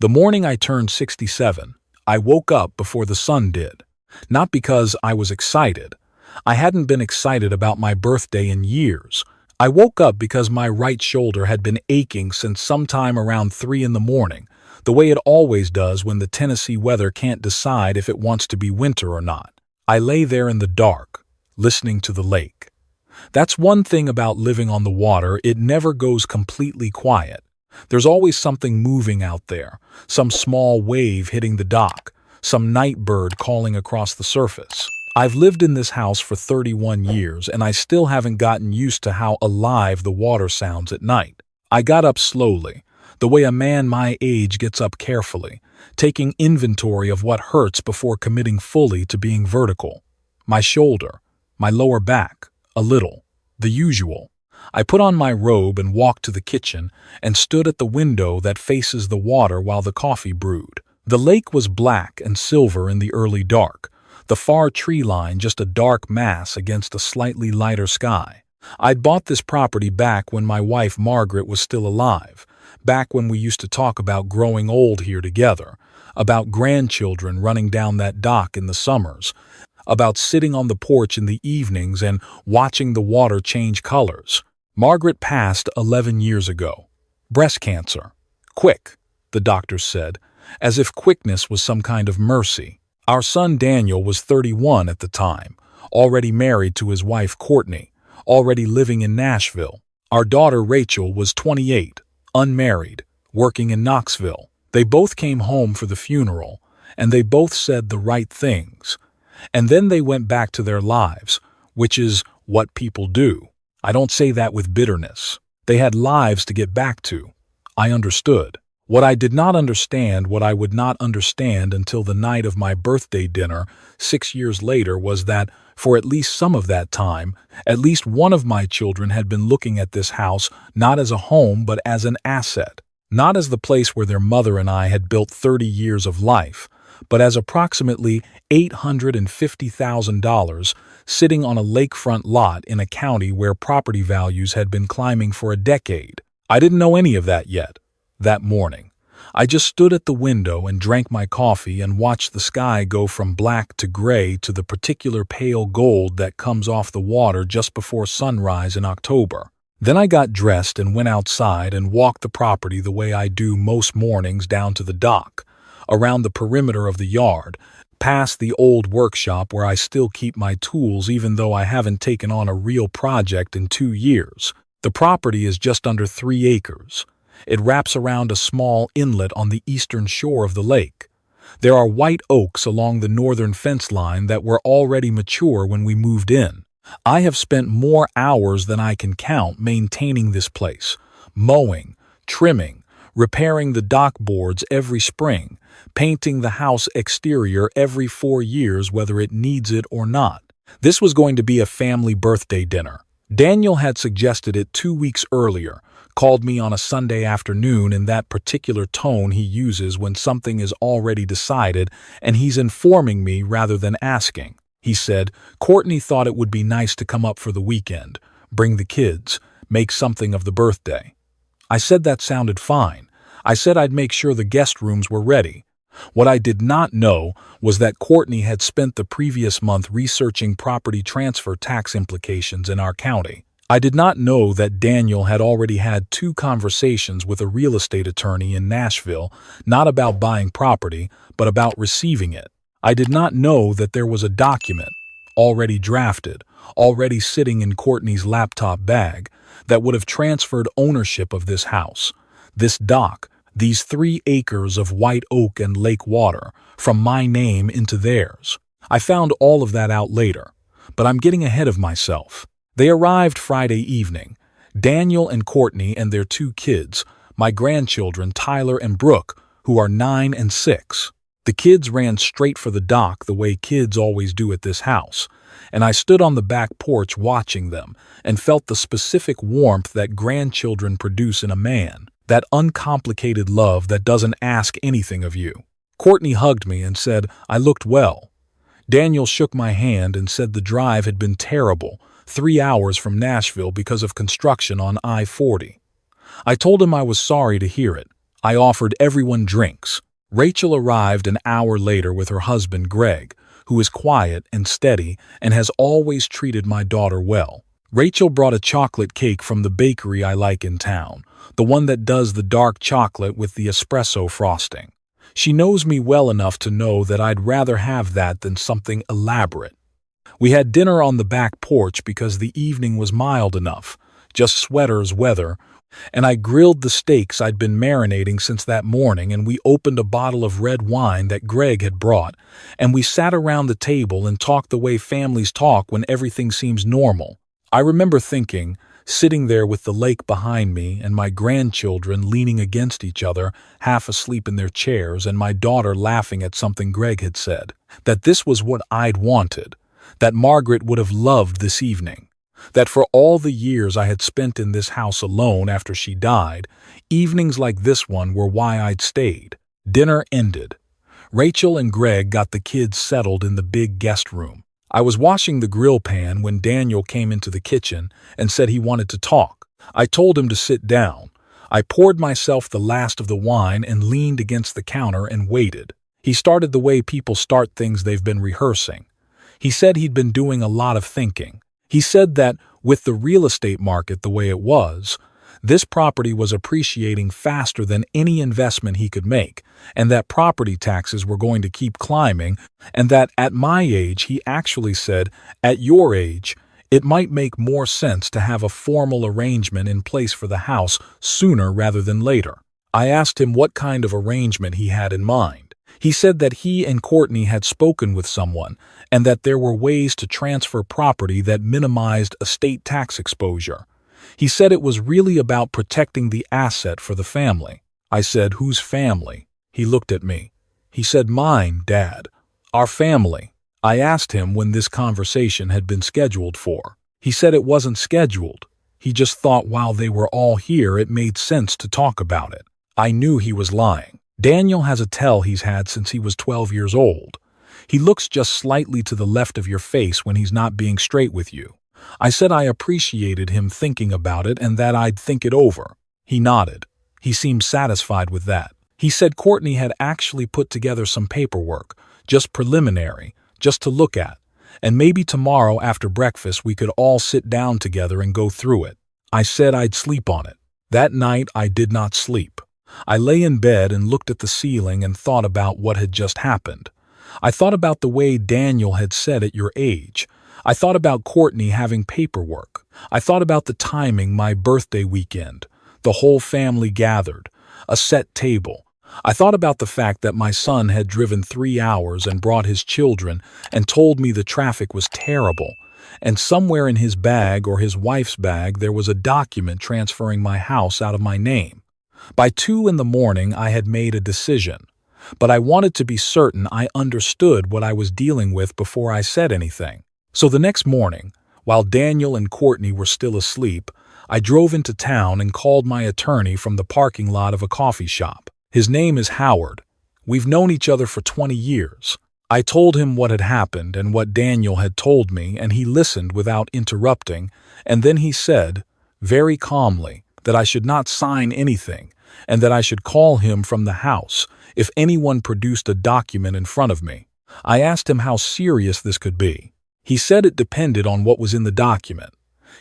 The morning I turned 67, I woke up before the sun did. Not because I was excited. I hadn't been excited about my birthday in years. I woke up because my right shoulder had been aching since sometime around 3 in the morning, the way it always does when the Tennessee weather can't decide if it wants to be winter or not. I lay there in the dark, listening to the lake. That's one thing about living on the water, it never goes completely quiet. There's always something moving out there, some small wave hitting the dock, some night bird calling across the surface. I've lived in this house for 31 years and I still haven't gotten used to how alive the water sounds at night. I got up slowly, the way a man my age gets up carefully, taking inventory of what hurts before committing fully to being vertical. My shoulder, my lower back, a little, the usual. I put on my robe and walked to the kitchen and stood at the window that faces the water while the coffee brewed. The lake was black and silver in the early dark, the far tree line just a dark mass against a slightly lighter sky. I'd bought this property back when my wife Margaret was still alive, back when we used to talk about growing old here together, about grandchildren running down that dock in the summers, about sitting on the porch in the evenings and watching the water change colors. Margaret passed 11 years ago. Breast cancer. Quick, the doctors said, as if quickness was some kind of mercy. Our son Daniel was 31 at the time, already married to his wife Courtney, already living in Nashville. Our daughter Rachel was 28, unmarried, working in Knoxville. They both came home for the funeral, and they both said the right things. And then they went back to their lives, which is what people do. I don't say that with bitterness. They had lives to get back to. I understood. What I did not understand, what I would not understand until the night of my birthday dinner 6 years later, was that, for at least some of that time, at least one of my children had been looking at this house not as a home but as an asset, not as the place where their mother and I had built 30 years of life, but as approximately $850,000 sitting on a lakefront lot in a county where property values had been climbing for a decade. I didn't know any of that yet. That morning, I just stood at the window and drank my coffee and watched the sky go from black to gray to the particular pale gold that comes off the water just before sunrise in October. Then I got dressed and went outside and walked the property the way I do most mornings down to the dock, around the perimeter of the yard, past the old workshop where I still keep my tools even though I haven't taken on a real project in 2 years. The property is just under 3 acres. It wraps around a small inlet on the eastern shore of the lake. There are white oaks along the northern fence line that were already mature when we moved in. I have spent more hours than I can count maintaining this place, mowing, trimming, repairing the dock boards every spring, painting the house exterior every 4 years whether it needs it or not. This was going to be a family birthday dinner. Daniel had suggested it 2 weeks earlier, called me on a Sunday afternoon in that particular tone he uses when something is already decided and he's informing me rather than asking. He said, Courtney thought it would be nice to come up for the weekend, bring the kids, make something of the birthday. I said that sounded fine. I said I'd make sure the guest rooms were ready. What I did not know was that Courtney had spent the previous month researching property transfer tax implications in our county. I did not know that Daniel had already had 2 conversations with a real estate attorney in Nashville, not about buying property, but about receiving it. I did not know that there was a document, already drafted, already sitting in Courtney's laptop bag, that would have transferred ownership of this house, this dock, these 3 acres of white oak and lake water, from my name into theirs. I found all of that out later, but I'm getting ahead of myself. They arrived Friday evening. Daniel and Courtney and their 2 kids, my grandchildren Tyler and Brooke, who are 9 and 6. The kids ran straight for the dock the way kids always do at this house, and I stood on the back porch watching them and felt the specific warmth that grandchildren produce in a man, that uncomplicated love that doesn't ask anything of you. Courtney hugged me and said I looked well. Daniel shook my hand and said the drive had been terrible, 3 hours from Nashville because of construction on I-40. I told him I was sorry to hear it. I offered everyone drinks. Rachel arrived an hour later with her husband Greg, who is quiet and steady and has always treated my daughter well. Rachel brought a chocolate cake from the bakery I like in town, the one that does the dark chocolate with the espresso frosting. She knows me well enough to know that I'd rather have that than something elaborate. We had dinner on the back porch because the evening was mild enough, just sweaters weather, and I grilled the steaks I'd been marinating since that morning, and we opened a bottle of red wine that Greg had brought, and we sat around the table and talked the way families talk when everything seems normal. I remember thinking, sitting there with the lake behind me and my grandchildren leaning against each other, half asleep in their chairs, and my daughter laughing at something Greg had said, that this was what I'd wanted, that Margaret would have loved this evening, that for all the years I had spent in this house alone after she died, evenings like this one were why I'd stayed. Dinner ended. Rachel and Greg got the kids settled in the big guest room. I was washing the grill pan when Daniel came into the kitchen and said he wanted to talk. I told him to sit down. I poured myself the last of the wine and leaned against the counter and waited. He started the way people start things they've been rehearsing. He said he'd been doing a lot of thinking. He said that, with the real estate market the way it was, this property was appreciating faster than any investment he could make, and that property taxes were going to keep climbing, and that at my age, he actually said, at your age, it might make more sense to have a formal arrangement in place for the house sooner rather than later. I asked him what kind of arrangement he had in mind. He said that he and Courtney had spoken with someone, and that there were ways to transfer property that minimized estate tax exposure. He said it was really about protecting the asset for the family. I said, "Whose family?" He looked at me. He said, "Mine, Dad. Our family." I asked him when this conversation had been scheduled for. He said it wasn't scheduled. He just thought while they were all here it made sense to talk about it. I knew he was lying. Daniel has a tell he's had since he was 12 years old. He looks just slightly to the left of your face when he's not being straight with you. I said I appreciated him thinking about it and that I'd think it over. He nodded. He seemed satisfied with that. He said Courtney had actually put together some paperwork, just preliminary, just to look at, and maybe tomorrow after breakfast we could all sit down together and go through it. I said I'd sleep on it. That night I did not sleep. I lay in bed and looked at the ceiling and thought about what had just happened. I thought about the way Daniel had said at your age. I thought about Courtney having paperwork. I thought about the timing, my birthday weekend, the whole family gathered, a set table. I thought about the fact that my son had driven 3 hours and brought his children and told me the traffic was terrible, and somewhere in his bag or his wife's bag there was a document transferring my house out of my name. By 2 in the morning I had made a decision, but I wanted to be certain I understood what I was dealing with before I said anything. So the next morning, while Daniel and Courtney were still asleep, I drove into town and called my attorney from the parking lot of a coffee shop. His name is Howard. We've known each other for 20 years. I told him what had happened and what Daniel had told me, and he listened without interrupting, and then he said, very calmly, that I should not sign anything, and that I should call him from the house if anyone produced a document in front of me. I asked him how serious this could be. He said it depended on what was in the document.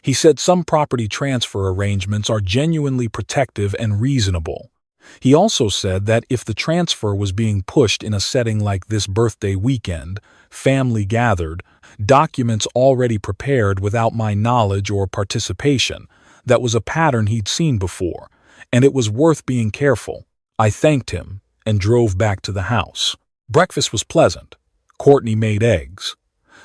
He said some property transfer arrangements are genuinely protective and reasonable. He also said that if the transfer was being pushed in a setting like this birthday weekend, family gathered, documents already prepared without my knowledge or participation, that was a pattern he'd seen before, and it was worth being careful. I thanked him and drove back to the house. Breakfast was pleasant. Courtney made eggs.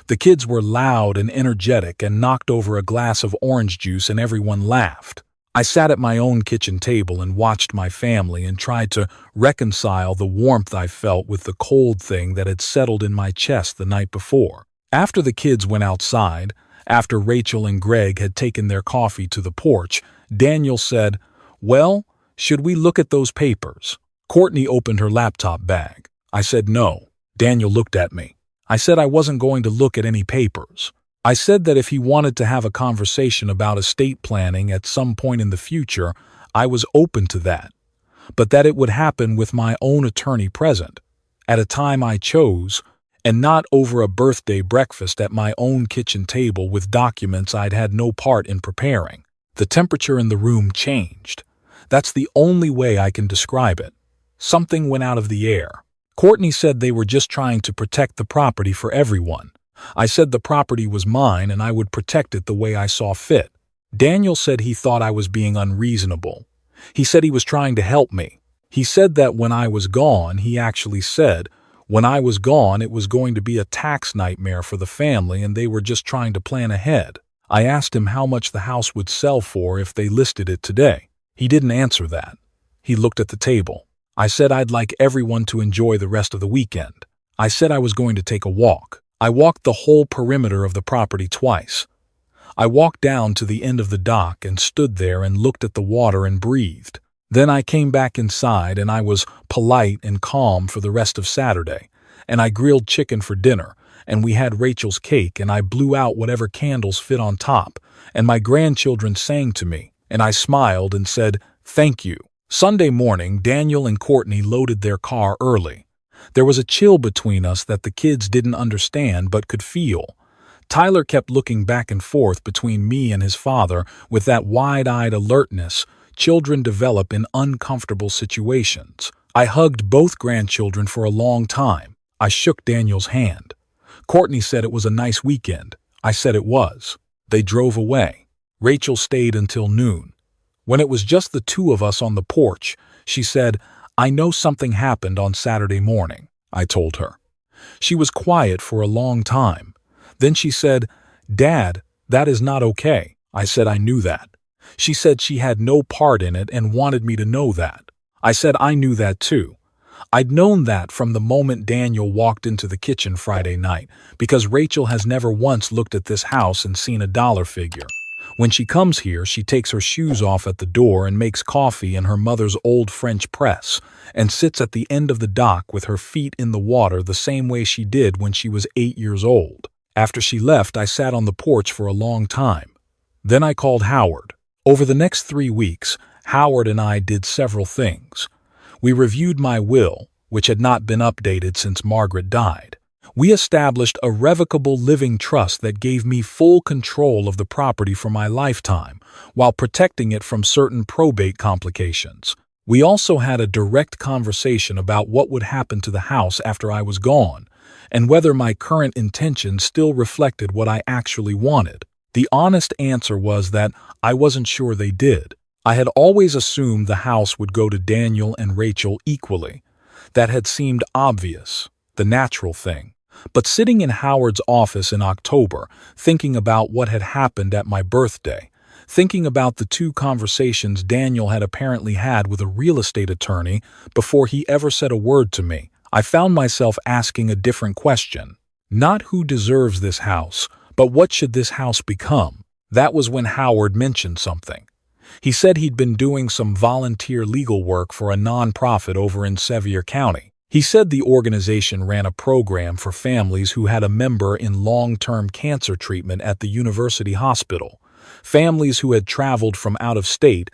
The kids were loud and energetic and knocked over a glass of orange juice, and everyone laughed. I sat at my own kitchen table and watched my family and tried to reconcile the warmth I felt with the cold thing that had settled in my chest the night before. After the kids went outside, after Rachel and Greg had taken their coffee to the porch, Daniel said, "Well, should we look at those papers?" Courtney opened her laptop bag. I said no. Daniel looked at me. I said I wasn't going to look at any papers. I said that if he wanted to have a conversation about estate planning at some point in the future, I was open to that. but that it would happen with my own attorney present, at a time I chose, and not over a birthday breakfast at my own kitchen table with documents I'd had no part in preparing. The temperature in the room changed. That's the only way I can describe it. Something went out of the air. Courtney said they were just trying to protect the property for everyone. I said the property was mine and I would protect it the way I saw fit. Daniel said he thought I was being unreasonable. He said he was trying to help me. He said that when I was gone, he actually said, when I was gone, it was going to be a tax nightmare for the family and they were just trying to plan ahead. I asked him how much the house would sell for if they listed it today. He didn't answer that. He looked at the table. I said I'd like everyone to enjoy the rest of the weekend. I said I was going to take a walk. I walked the whole perimeter of the property twice. I walked down to the end of the dock and stood there and looked at the water and breathed. Then I came back inside and I was polite and calm for the rest of Saturday, and I grilled chicken for dinner, and we had Rachel's cake, and I blew out whatever candles fit on top, and my grandchildren sang to me, and I smiled and said, "Thank you." Sunday morning, Daniel and Courtney loaded their car early. There was a chill between us that the kids didn't understand but could feel. Tyler kept looking back and forth between me and his father with that wide-eyed alertness children develop in uncomfortable situations. I hugged both grandchildren for a long time. I shook Daniel's hand. Courtney said it was a nice weekend. I said it was. They drove away. Rachel stayed until noon. When it was just the two of us on the porch, she said, "I know something happened on Saturday morning," I told her. She was quiet for a long time. Then she said, "Dad, that is not okay." I said I knew that. She said she had no part in it and wanted me to know that. I said I knew that too. I'd known that from the moment Daniel walked into the kitchen Friday night, because Rachel has never once looked at this house and seen a dollar figure. When she comes here, she takes her shoes off at the door and makes coffee in her mother's old French press and sits at the end of the dock with her feet in the water the same way she did when she was 8 years old. After she left, I sat on the porch for a long time. Then I called Howard. Over the next 3 weeks, Howard and I did several things. We reviewed my will, which had not been updated since Margaret died. We established a revocable living trust that gave me full control of the property for my lifetime, while protecting it from certain probate complications. We also had a direct conversation about what would happen to the house after I was gone, and whether my current intentions still reflected what I actually wanted. The honest answer was that I wasn't sure they did. I had always assumed the house would go to Daniel and Rachel equally. That had seemed obvious, the natural thing. But sitting in Howard's office in October, thinking about what had happened at my birthday, thinking about the 2 conversations Daniel had apparently had with a real estate attorney before he ever said a word to me, I found myself asking a different question. Not who deserves this house, but what should this house become? That was when Howard mentioned something. He said he'd been doing some volunteer legal work for a nonprofit over in Sevier County. He said the organization ran a program for families who had a member in long-term cancer treatment at the university hospital, families who had traveled from out of state,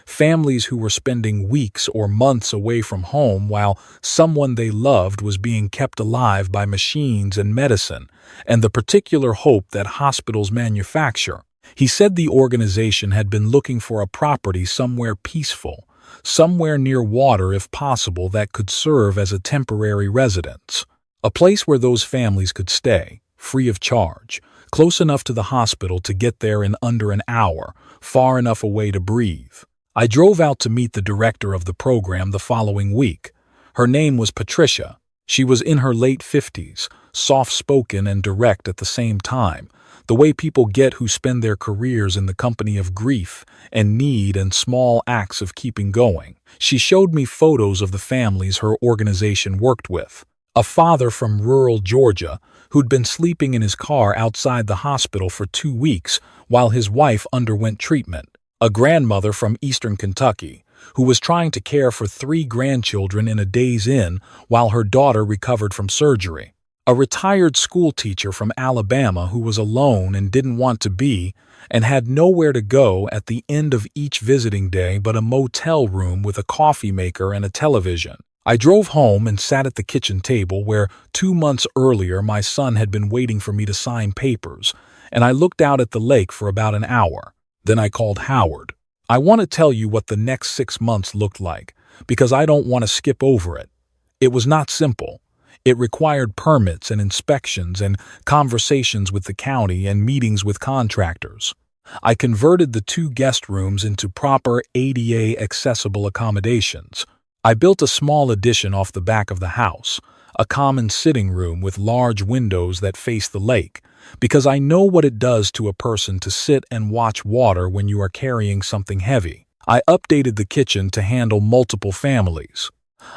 families who were spending weeks or months away from home while someone they loved was being kept alive by machines and medicine, and the particular hope that hospitals manufacture. He said the organization had been looking for a property somewhere peaceful, somewhere near water if possible, that could serve as a temporary residence, a place where those families could stay, free of charge, close enough to the hospital to get there in under an hour, far enough away to breathe. I drove out to meet the director of the program the following week. Her name was Patricia. She was in her late 50s, soft-spoken and direct at the same time, the way people get who spend their careers in the company of grief and need and small acts of keeping going. She showed me photos of the families her organization worked with. A father from rural Georgia who'd been sleeping in his car outside the hospital for 2 weeks while his wife underwent treatment. A grandmother from eastern Kentucky who was trying to care for 3 grandchildren in a Days Inn while her daughter recovered from surgery. A retired school teacher from Alabama who was alone and didn't want to be, and had nowhere to go at the end of each visiting day but a motel room with a coffee maker and a television. I drove home and sat at the kitchen table where 2 months earlier my son had been waiting for me to sign papers, and I looked out at the lake for about an hour. Then I called Howard. I want to tell you what the next 6 months looked like, because I don't want to skip over it. It was not simple. It required permits and inspections and conversations with the county and meetings with contractors. I converted the 2 guest rooms into proper ADA-accessible accommodations. I built a small addition off the back of the house, a common sitting room with large windows that face the lake, because I know what it does to a person to sit and watch water when you are carrying something heavy. I updated the kitchen to handle multiple families.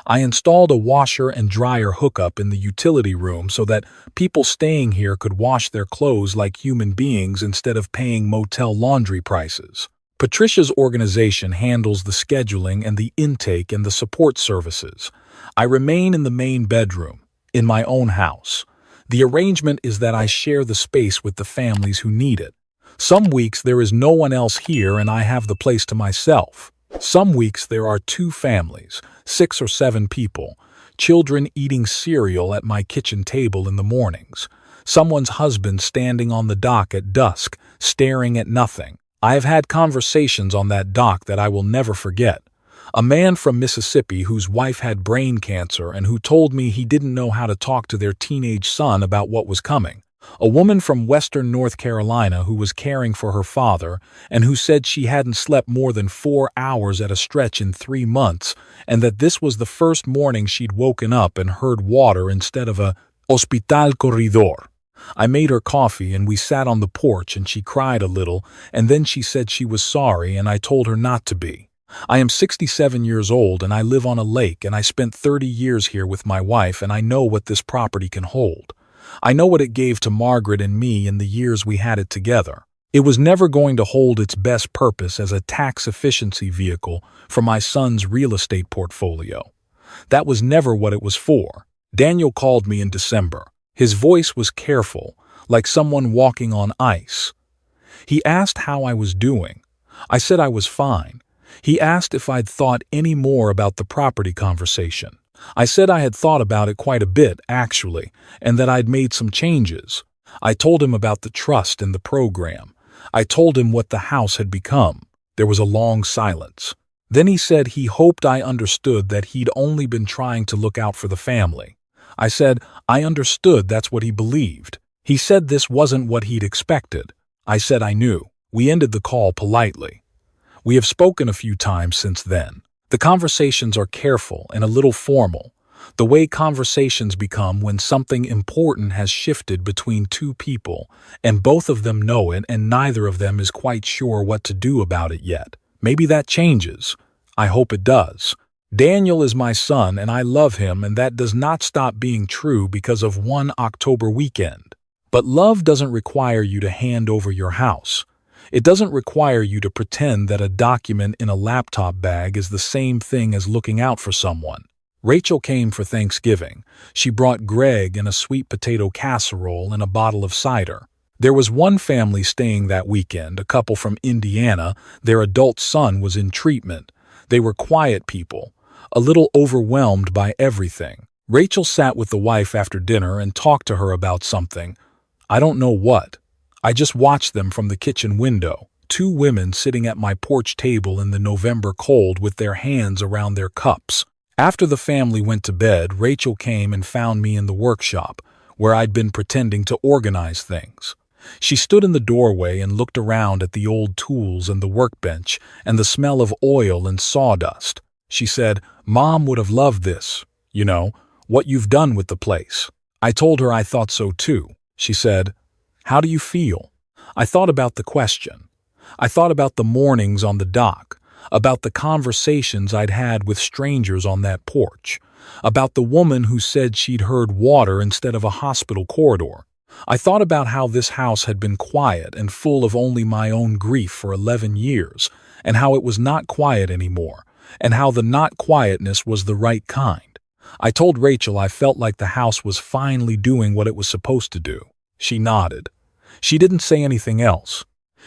I installed a washer and dryer hookup in the utility room so that people staying here could wash their clothes like human beings instead of paying motel laundry prices. Patricia's organization handles the scheduling and the intake and the support services. I remain in the main bedroom, in my own house. The arrangement is that I share the space with the families who need it. Some weeks there is no one else here and I have the place to myself. Some weeks there are 2 families, 6 or 7 people, children eating cereal at my kitchen table in the mornings, someone's husband standing on the dock at dusk, staring at nothing. I have had conversations on that dock that I will never forget. A man from Mississippi whose wife had brain cancer and who told me he didn't know how to talk to their teenage son about what was coming. A woman from western North Carolina who was caring for her father and who said she hadn't slept more than 4 hours at a stretch in 3 months and that this was the first morning she'd woken up and heard water instead of a hospital corridor. I made her coffee and we sat on the porch and she cried a little and then she said she was sorry and I told her not to be. I am 67 years old and I live on a lake and I spent 30 years here with my wife and I know what this property can hold. I know what it gave to Margaret and me in the years we had it together. It was never going to hold its best purpose as a tax efficiency vehicle for my son's real estate portfolio. That was never what it was for. Daniel called me in December. His voice was careful, like someone walking on ice. He asked how I was doing. I said I was fine. He asked if I'd thought any more about the property conversation. I said I had thought about it quite a bit, actually, and that I'd made some changes. I told him about the trust and the program. I told him what the house had become. There was a long silence. Then he said he hoped I understood that he'd only been trying to look out for the family. I said I understood that's what he believed. He said this wasn't what he'd expected. I said I knew. We ended the call politely. We have spoken a few times since then. The conversations are careful and a little formal, the way conversations become when something important has shifted between 2 people and both of them know it and neither of them is quite sure what to do about it yet. Maybe that changes. I hope it does. Daniel is my son and I love him, and that does not stop being true because of one October weekend. But love doesn't require you to hand over your house. It doesn't require you to pretend that a document in a laptop bag is the same thing as looking out for someone. Rachel came for Thanksgiving. She brought Greg and a sweet potato casserole and a bottle of cider. There was one family staying that weekend, a couple from Indiana. Their adult son was in treatment. They were quiet people, a little overwhelmed by everything. Rachel sat with the wife after dinner and talked to her about something. I don't know what. I just watched them from the kitchen window, 2 women sitting at my porch table in the November cold with their hands around their cups. After the family went to bed, Rachel came and found me in the workshop, where I'd been pretending to organize things. She stood in the doorway and looked around at the old tools and the workbench and the smell of oil and sawdust. She said, "Mom would have loved this, what you've done with the place." I told her I thought so too. She said, "How do you feel?" I thought about the question. I thought about the mornings on the dock, about the conversations I'd had with strangers on that porch, about the woman who said she'd heard water instead of a hospital corridor. I thought about how this house had been quiet and full of only my own grief for 11 years, and how it was not quiet anymore, and how the not quietness was the right kind. I told Rachel I felt like the house was finally doing what it was supposed to do. She nodded. She didn't say anything else.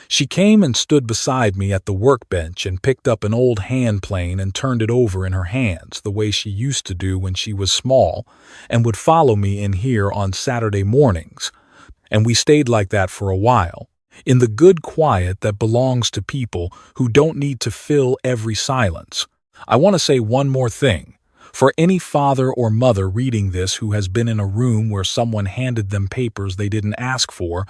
She came and stood beside me at the workbench and picked up an old hand plane and turned it over in her hands the way she used to do when she was small and would follow me in here on Saturday mornings. And we stayed like that for a while, in the good quiet that belongs to people who don't need to fill every silence. I want to say one more thing. For any father or mother reading this who has been in a room where someone handed them papers they didn't ask for,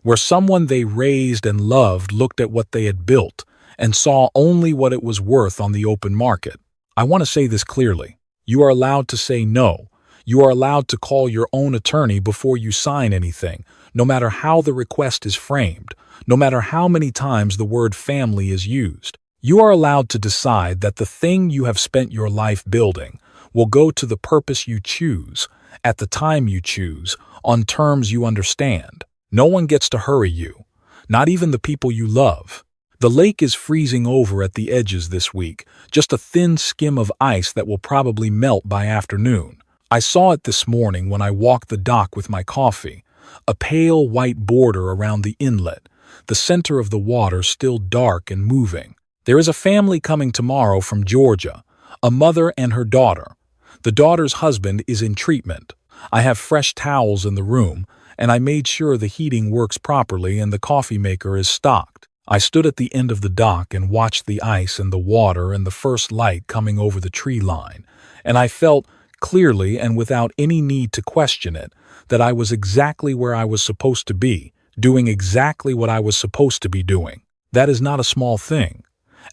where someone they raised and loved looked at what they had built and saw only what it was worth on the open market, I want to say this clearly. You are allowed to say no. You are allowed to call your own attorney before you sign anything, no matter how the request is framed, no matter how many times the word family is used. You are allowed to decide that the thing you have spent your life building will go to the purpose you choose, at the time you choose, on terms you understand. No one gets to hurry you, not even the people you love. The lake is freezing over at the edges this week, just a thin skim of ice that will probably melt by afternoon. I saw it this morning when I walked the dock with my coffee, a pale white border around the inlet, the center of the water still dark and moving. There is a family coming tomorrow from Georgia, a mother and her daughter. The daughter's husband is in treatment. I have fresh towels in the room, and I made sure the heating works properly and the coffee maker is stocked. I stood at the end of the dock and watched the ice and the water and the first light coming over the tree line, and I felt, clearly and without any need to question it, that I was exactly where I was supposed to be, doing exactly what I was supposed to be doing. That is not a small thing.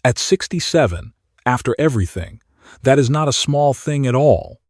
At 67, after everything, that is not a small thing at all.